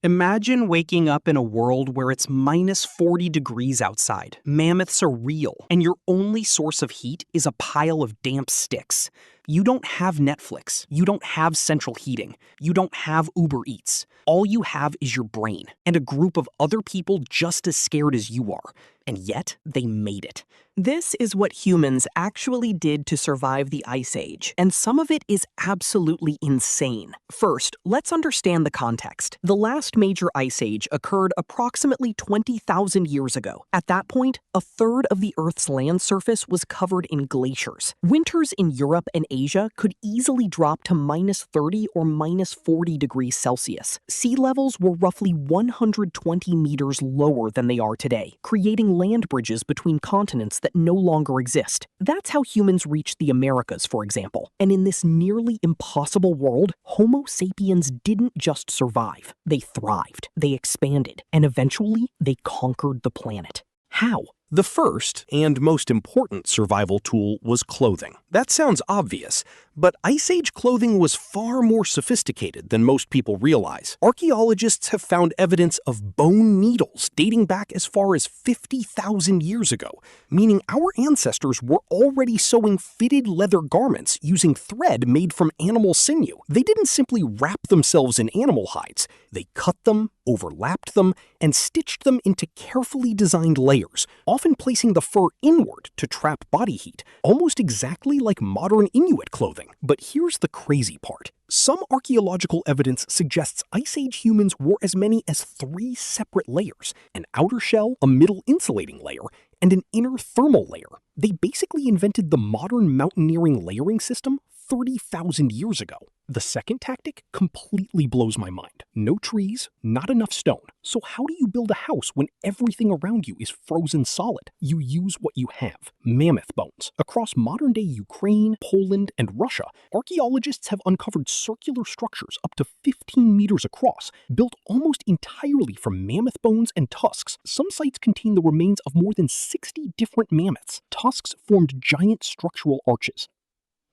Imagine waking up in a world where it's minus 40 degrees outside. Mammoths are real, and your only source of heat is a pile of damp sticks. You don't have Netflix. You don't have central heating. You don't have Uber Eats. All you have is your brain and a group of other people just as scared as you are. And yet, they made it. This is what humans actually did to survive the Ice Age, and some of it is absolutely insane. First, let's understand the context. The last major ice age occurred approximately 20,000 years ago. At that point, a third of the Earth's land surface was covered in glaciers. Winters in Europe and Asia could easily drop to minus 30 or minus 40 degrees Celsius. Sea levels were roughly 120 meters lower than they are today, creating land bridges between continents that no longer exist. That's how humans reached the Americas, for example. And in this nearly impossible world, Homo sapiens didn't just survive. They thrived, they expanded, and eventually they conquered the planet. How? The first and most important survival tool was clothing. That sounds obvious, but Ice Age clothing was far more sophisticated than most people realize. Archaeologists have found evidence of bone needles dating back as far as 50,000 years ago, meaning our ancestors were already sewing fitted leather garments using thread made from animal sinew. They didn't simply wrap themselves in animal hides. They cut them, overlapped them, and stitched them into carefully designed layers, often placing the fur inward to trap body heat, almost exactly like modern Inuit clothing. But here's the crazy part. Some archaeological evidence suggests Ice Age humans wore as many as 3 separate layers: an outer shell, a middle insulating layer, and an inner thermal layer. They basically invented the modern mountaineering layering system 30,000 years ago. The second tactic completely blows my mind. No trees, not enough stone. So how do you build a house when everything around you is frozen solid? You use what you have: mammoth bones. Across modern-day Ukraine, Poland, and Russia, archaeologists have uncovered circular structures up to 15 meters across, built almost entirely from mammoth bones and tusks. Some sites contain the remains of more than 60 different mammoths. Tusks formed giant structural arches.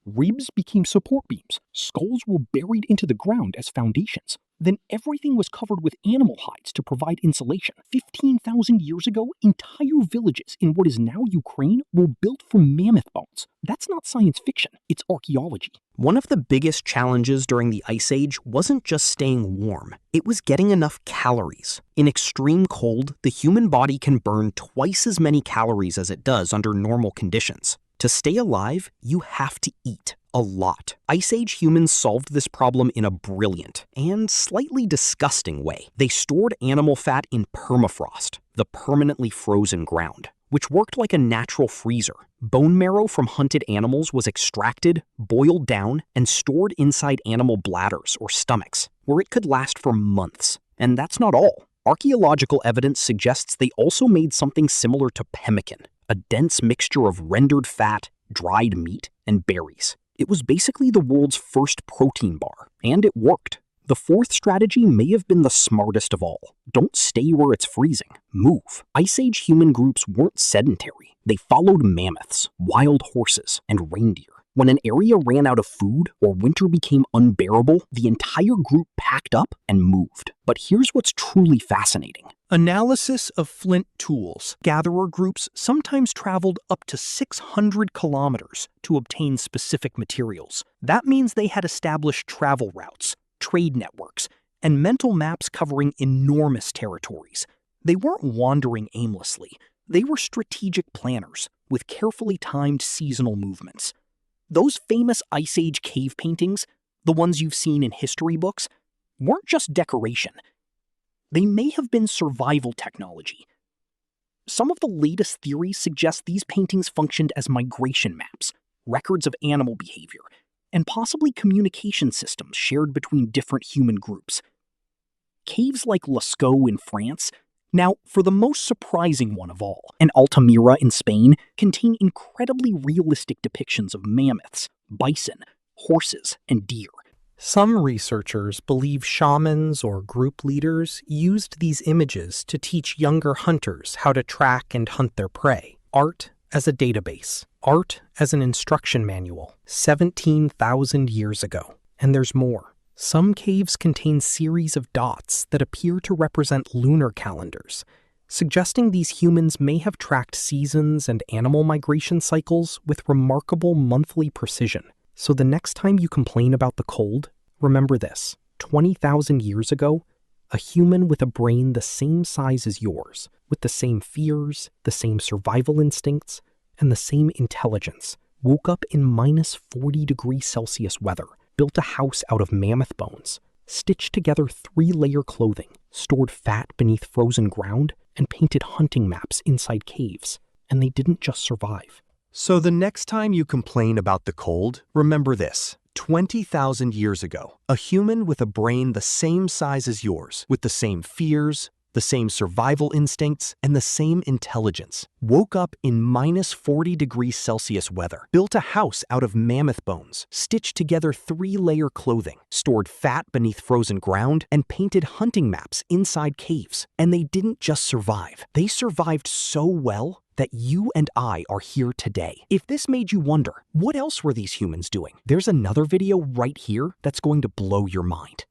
Ribs became support beams. Skulls were buried into the ground as foundations. Then everything was covered with animal hides to provide insulation. 15,000 years ago, entire villages in what is now Ukraine were built from mammoth bones. That's not science fiction, it's archaeology. One of the biggest challenges during the Ice Age wasn't just staying warm, it was getting enough calories. In extreme cold, the human body can burn twice as many calories as it does under normal conditions. To stay alive, you have to eat a lot. Ice Age humans solved this problem in a brilliant and slightly disgusting way. They stored animal fat in permafrost, the permanently frozen ground, which worked like a natural freezer. Bone marrow from hunted animals was extracted, boiled down, and stored inside animal bladders or stomachs, where it could last for months. And that's not all. Archaeological evidence suggests they also made something similar to pemmican, a dense mixture of rendered fat, dried meat, and berries. It was basically the world's first protein bar, and it worked. The fourth strategy may have been the smartest of all. Don't stay where it's freezing. Move. Ice Age human groups weren't sedentary. They followed mammoths, wild horses, and reindeer. When an area ran out of food or winter became unbearable, the entire group packed up and moved. But here's what's truly fascinating. Analysis of flint tools. Gatherer groups sometimes traveled up to 600 kilometers to obtain specific materials. That means they had established travel routes, trade networks, and mental maps covering enormous territories. They weren't wandering aimlessly. They were strategic planners with carefully timed seasonal movements. Those famous Ice Age cave paintings, the ones you've seen in history books, weren't just decoration. They may have been survival technology. Some of the latest theories suggest these paintings functioned as migration maps, records of animal behavior, and possibly communication systems shared between different human groups. Caves like Lascaux in France, now for the most surprising one of all, and Altamira in Spain, contain incredibly realistic depictions of mammoths, bison, horses, and deer. Some researchers believe shamans or group leaders used these images to teach younger hunters how to track and hunt their prey. Art as a database. Art as an instruction manual. 17,000 years ago. And there's more. Some caves contain series of dots that appear to represent lunar calendars, suggesting these humans may have tracked seasons and animal migration cycles with remarkable monthly precision. So the next time you complain about the cold, remember this: 20,000 years ago, a human with a brain the same size as yours, with the same fears, the same survival instincts, and the same intelligence, woke up in minus 40 degrees Celsius weather, built a house out of mammoth bones, stitched together 3-layer clothing, stored fat beneath frozen ground, and painted hunting maps inside caves. And they didn't just survive. So the next time you complain about the cold, remember this: 20,000 years ago, a human with a brain the same size as yours, with the same fears, the same survival instincts, and the same intelligence, woke up in minus 40 degrees Celsius weather, built a house out of mammoth bones, stitched together 3-layer clothing, stored fat beneath frozen ground, and painted hunting maps inside caves. And they didn't just survive. They survived so well that you and I are here today. If this made you wonder, what else were these humans doing? There's another video right here that's going to blow your mind.